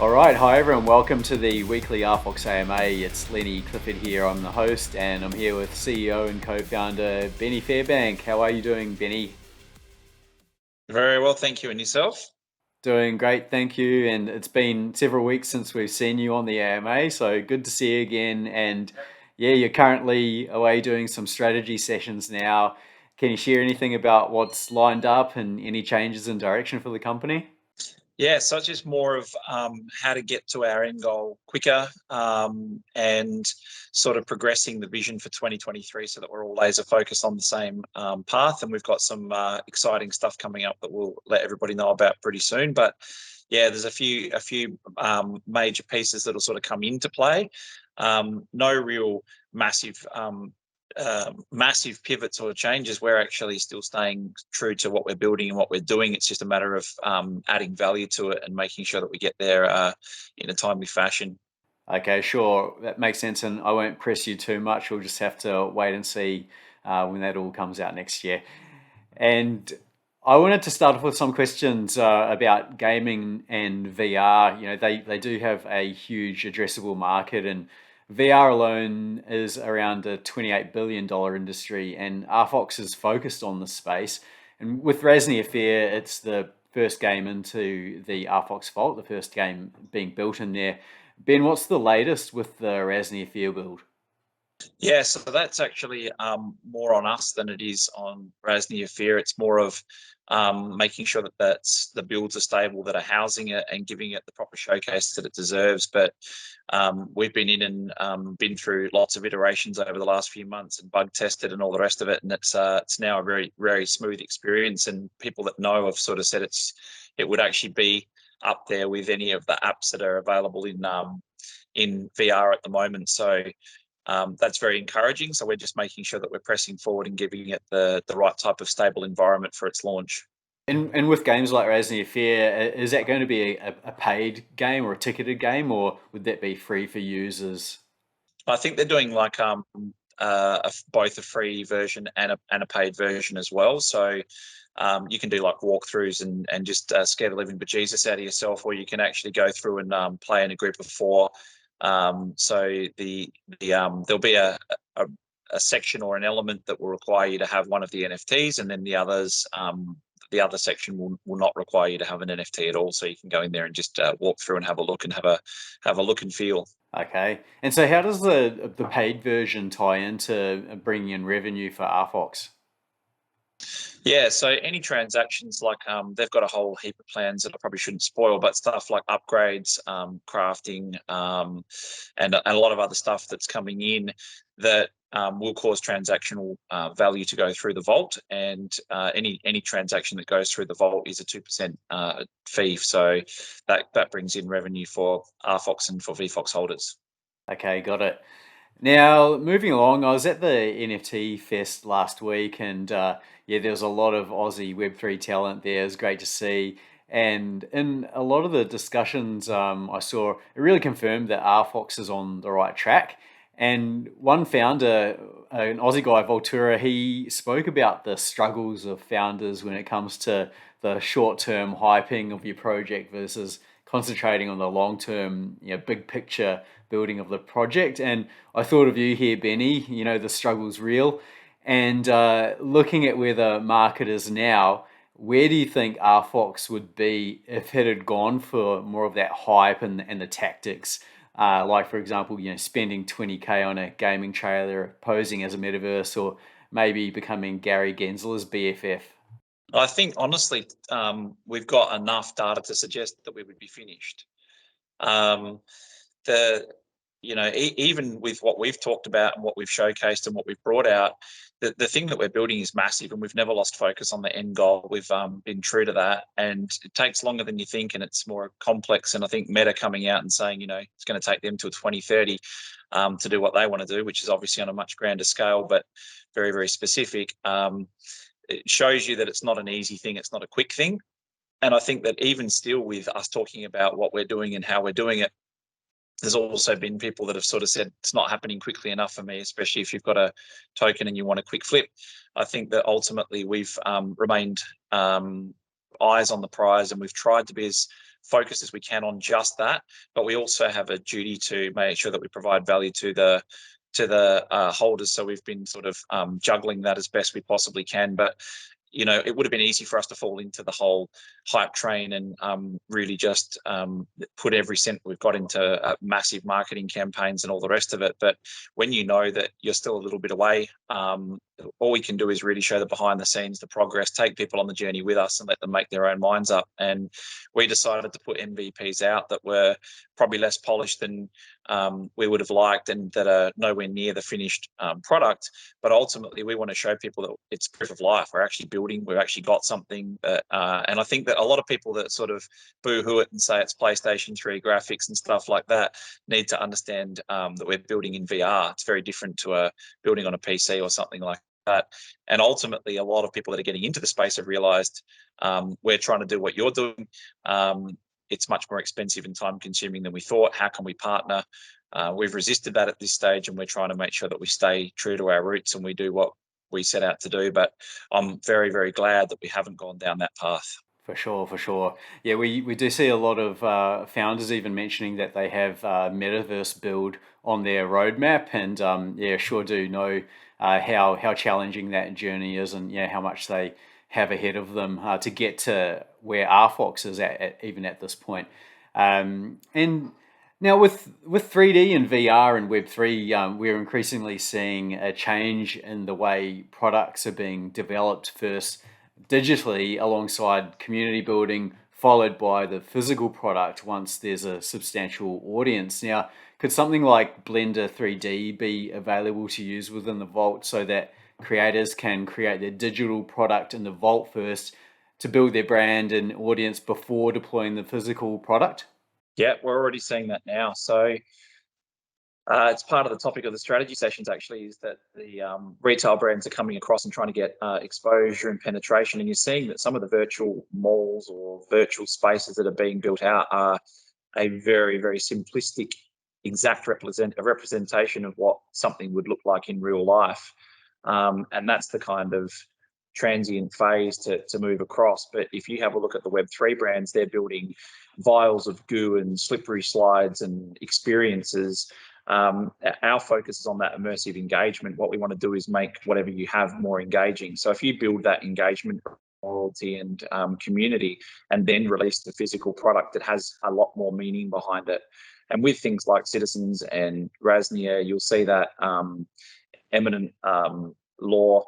All right, hi everyone. Welcome to the weekly RFOX AMA. It's Lenny Clifford here. I'm the host, and I'm here with CEO and co-founder Benny Fairbank. How are you doing, Benny? Very well, thank you. And yourself? Doing great, thank you. And it's been several weeks since we've seen you on the AMA, so good to see you again. And yeah, you're currently away doing some strategy sessions now. Can you share anything about what's lined up and any changes in direction for the company? Yeah, so it's just more of how to get to our end goal quicker and sort of progressing the vision for 2023 so that we're all laser focused on the same path. And we've got some exciting stuff coming up that we'll let everybody know about pretty soon. But yeah, there's a few major pieces that'll sort of come into play. No real massive pivots or changes. We're actually still staying true to what we're building and what we're doing. It's just a matter of adding value to it and making sure that we get there in a timely fashion. Okay, sure. That makes sense, and I won't press you too much. We'll just have to wait and see when that all comes out next year. And I wanted to start off with some questions about gaming and VR. You know, they do have a huge addressable market, and VR alone is around a $28 billion industry, and RFOX is focused on this space. And with Rasnia FEAR, it's the first game into the RFOX Vault, the first game being built in there. Ben, what's the latest with the Rasnia FEAR build? Yeah, so that's actually more on us than it is on Rasnia FEAR. It's more of making sure that the builds are stable, that are housing it and giving it the proper showcase that it deserves. But we've been in and been through lots of iterations over the last few months and bug tested and all the rest of it. And it's now a very, very smooth experience. And people that know have sort of said it would actually be up there with any of the apps that are available in VR at the moment. So that's very encouraging. So we're just making sure that we're pressing forward and giving it the right type of stable environment for its launch. And with games like Rasnia FEAR, is that going to be a paid game or a ticketed game, or would that be free for users? I think they're doing like both a free version and a paid version as well. So you can do like walkthroughs and just scare the living bejesus out of yourself, or you can actually go through and play in a group of four. So there'll be a section or an element that will require you to have one of the NFTs, and then the other section will not require you to have an NFT at all. So you can go in there and just walk through and have a look and have a look and feel. Okay. And so how does the paid version tie into bringing in revenue for RFOX? Yeah, so any transactions like they've got a whole heap of plans that I probably shouldn't spoil, but stuff like upgrades, crafting, and a lot of other stuff that's coming in that will cause transactional value to go through the vault, and any transaction that goes through the vault is a 2% fee. So that brings in revenue for RFOX and for VFOX holders. Okay, got it. Now, moving along, I was at the NFT Fest last week, and yeah, there was a lot of Aussie Web3 talent there. It was great to see. And in a lot of the discussions I saw, it really confirmed that RFox is on the right track. And one founder, an Aussie guy, Voltura, he spoke about the struggles of founders when it comes to the short-term hyping of your project versus concentrating on the long-term, big picture building of the project. And I thought of you here, Benny. You know, the struggle's real. And looking at where the market is now, where do you think RFox would be if it had gone for more of that hype and the tactics? Like, for example, spending 20K on a gaming trailer, posing as a metaverse, or maybe becoming Gary Gensler's BFF. I think honestly, we've got enough data to suggest that we would be finished. Um, the even with what we've talked about and what we've showcased and what we've brought out, the thing that we're building is massive, and we've never lost focus on the end goal. We've been true to that, and it takes longer than you think, and it's more complex. And I think Meta coming out and saying, it's going to take them till 2030 to do what they want to do, which is obviously on a much grander scale, but very, very specific. It shows you that it's not an easy thing. It's not a quick thing. And I think that even still, with us talking about what we're doing and how we're doing it, there's also been people that have sort of said it's not happening quickly enough for me, especially if you've got a token and you want a quick flip. I think that ultimately we've remained eyes on the prize, and we've tried to be as focused as we can on just that, but we also have a duty to make sure that we provide value to the holders. So we've been sort of juggling that as best we possibly can. But it would have been easy for us to fall into the whole hype train and really just put every cent we've got into massive marketing campaigns and all the rest of it. But when you know that you're still a little bit away, all we can do is really show the behind the scenes, the progress, take people on the journey with us and let them make their own minds up. And we decided to put MVPs out that were probably less polished than we would have liked and that are nowhere near the finished product. But ultimately, we want to show people that it's proof of life. We're actually building, we've actually got something that, and I think that a lot of people that sort of boo-hoo it and say it's PlayStation 3 graphics and stuff like that need to understand that we're building in VR. It's very different to building on a PC or something like that. And ultimately, a lot of people that are getting into the space have realized we're trying to do what you're doing. It's much more expensive and time consuming than we thought. How can we partner? We've resisted that at this stage, and we're trying to make sure that we stay true to our roots and we do what we set out to do. But I'm very, very glad that we haven't gone down that path. For sure, for sure. Yeah, we do see a lot of founders even mentioning that they have metaverse build on their roadmap, and yeah, sure do know how challenging that journey is, and yeah, how much they have ahead of them to get to where RFOX is even at this point. And now with 3D and VR and Web3, we're increasingly seeing a change in the way products are being developed first digitally alongside community building, followed by the physical product once there's a substantial audience. Now, could something like Blender 3D be available to use within the Vault so that creators can create their digital product in the Vault first to build their brand and audience before deploying the physical product? Yeah, we're already seeing that now. So it's part of the topic of the strategy sessions, actually, is that the retail brands are coming across and trying to get exposure and penetration. And you're seeing that some of the virtual malls or virtual spaces that are being built out are a very, very simplistic, exact representation of what something would look like in real life. And that's the kind of transient phase to move across. But if you have a look at the Web3 brands, they're building vials of goo and slippery slides and experiences. Our focus is on that immersive engagement. What we want to do is make whatever you have more engaging. So if you build that engagement, loyalty and community, and then release the physical product, it has a lot more meaning behind it. And with things like CitiXens and Rasnia, you'll see that eminent law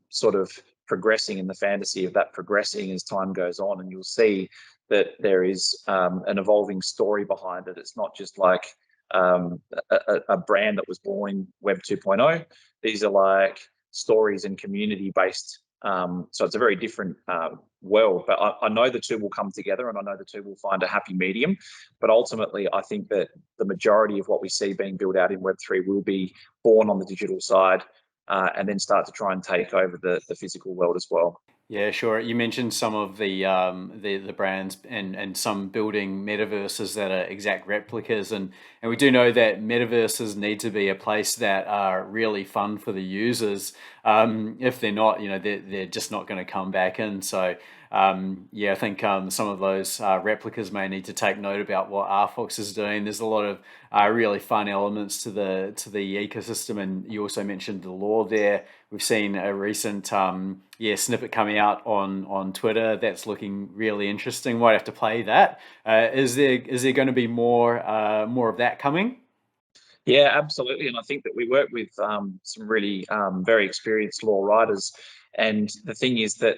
sort of progressing, and the fantasy of that progressing as time goes on. And you'll see that there is an evolving story behind it. It's not just like a brand that was born in Web 2.0. These are like stories and community based. So it's a very different world, but I know the two will come together, and I know the two will find a happy medium. But ultimately, I think that the majority of what we see being built out in Web3 will be born on the digital side, and then start to try and take over the physical world as well. Yeah, sure. You mentioned some of the brands and some building metaverses that are exact replicas, and we do know that metaverses need to be a place that are really fun for the users. If they're not, they're just not going to come back in. So yeah, I think some of those replicas may need to take note about what RFOX is doing. There's a lot of really fun elements to the ecosystem, and you also mentioned the law there. We've seen a recent snippet coming out on Twitter that's looking really interesting. Might have to play that. Is there going to be more of that coming? Yeah, absolutely. And I think that we work with some really very experienced law writers. And the thing is that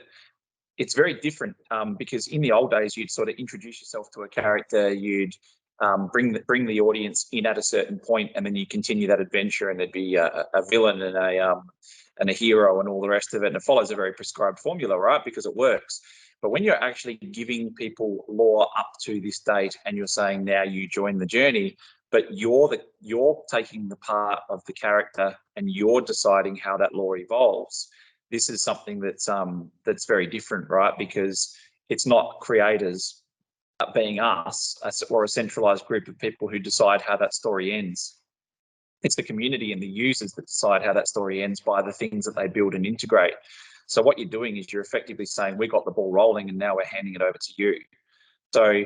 it's very different because in the old days, you'd sort of introduce yourself to a character, you'd bring the audience in at a certain point, and then you continue that adventure, and there'd be a villain and a hero and all the rest of it. And it follows a very prescribed formula, right? Because it works. But when you're actually giving people lore up to this date, and you're saying now you join the journey, but you're taking the part of the character and you're deciding how that lore evolves. This is something that's very different, right? Because it's not creators being us or a centralized group of people who decide how that story ends. It's the community and the users that decide how that story ends by the things that they build and integrate. So what you're doing is you're effectively saying, we got the ball rolling and now we're handing it over to you. So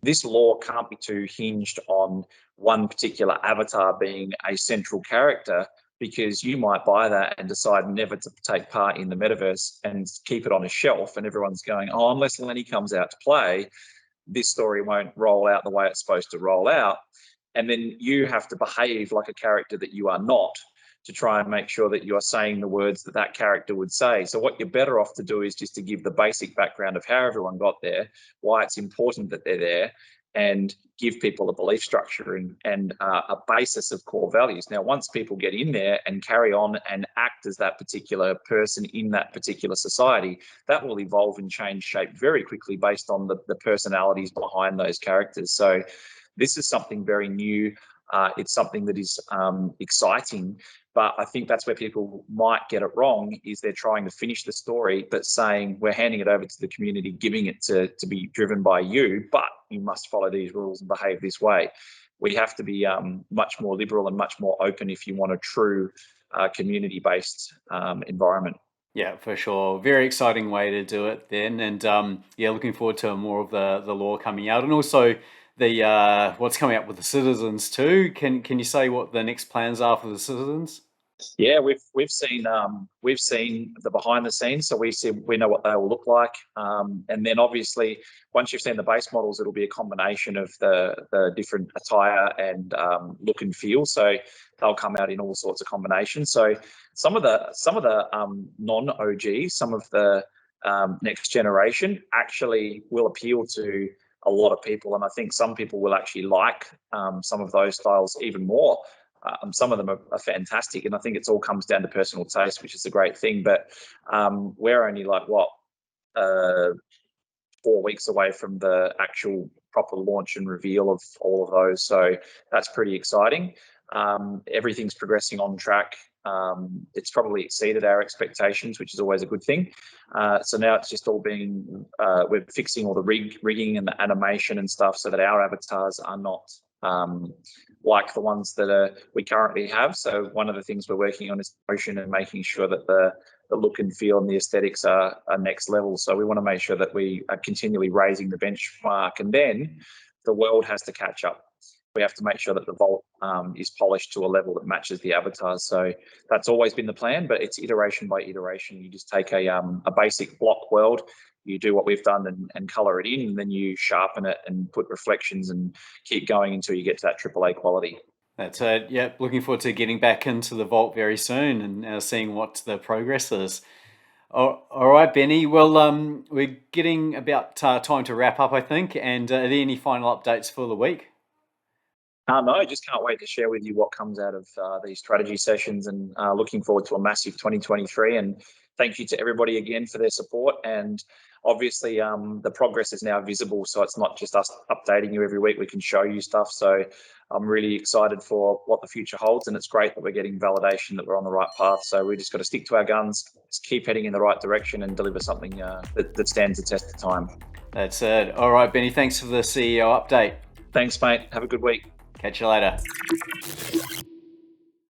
this law can't be too hinged on one particular avatar being a central character, because you might buy that and decide never to take part in the metaverse and keep it on a shelf, and everyone's going, oh, unless Lenny comes out to play, this story won't roll out the way it's supposed to roll out. And then you have to behave like a character that you are not, to try and make sure that you are saying the words that that character would say. So what you're better off to do is just to give the basic background of how everyone got there, why it's important that they're there, and give people a belief structure and a basis of core values. Now, once people get in there and carry on and act as that particular person in that particular society, that will evolve and change shape very quickly based on the personalities behind those characters. So this is something very new. It's something that is exciting, but I think that's where people might get it wrong, is they're trying to finish the story, but saying we're handing it over to the community, giving it to be driven by you, but you must follow these rules and behave this way. We have to be much more liberal and much more open if you want a true community-based environment. Yeah, for sure. Very exciting way to do it then. And yeah, looking forward to more of the law coming out, and also the what's coming up with the citizens too. Can you say what the next plans are for the citizens? Yeah, we've seen the behind the scenes, so we know what they will look like, and then obviously once you've seen the base models, it'll be a combination of the different attire and look and feel. So they'll come out in all sorts of combinations. So some of the non OGs, some of the next generation actually will appeal to a lot of people, and I think some people will actually like some of those styles even more. Some of them are fantastic, and I think it all comes down to personal taste, which is a great thing. But we're only like 4 weeks away from the actual proper launch and reveal of all of those, so that's pretty exciting. Everything's progressing on track. It's probably exceeded our expectations, which is always a good thing. So now it's just all being we're fixing all the rigging and the animation and stuff, so that our avatars are not like the ones that we currently have. So one of the things we're working on is motion and making sure that the look and feel and the aesthetics are next level. So we want to make sure that we are continually raising the benchmark, and then the world has to catch up. We have to make sure that the vault is polished to a level that matches the avatars. So that's always been the plan, but it's iteration by iteration. You just take a basic block world, you do what we've done and color it in, and then you sharpen it and put reflections and keep going until you get to that AAA quality. That's it. Yep, looking forward to getting back into the vault very soon and seeing what the progress is. All right, Benny. Well, we're getting about time to wrap up, I think. And are there any final updates for the week? No, just can't wait to share with you what comes out of these strategy sessions, and looking forward to a massive 2023. And thank you to everybody again for their support. And obviously, the progress is now visible, so it's not just us updating you every week. We can show you stuff. So I'm really excited for what the future holds, and it's great that we're getting validation that we're on the right path. So we just got to stick to our guns, just keep heading in the right direction, and deliver something that stands the test of time. That's it. All right, Benny. Thanks for the CEO update. Thanks, mate. Have a good week. Catch you later.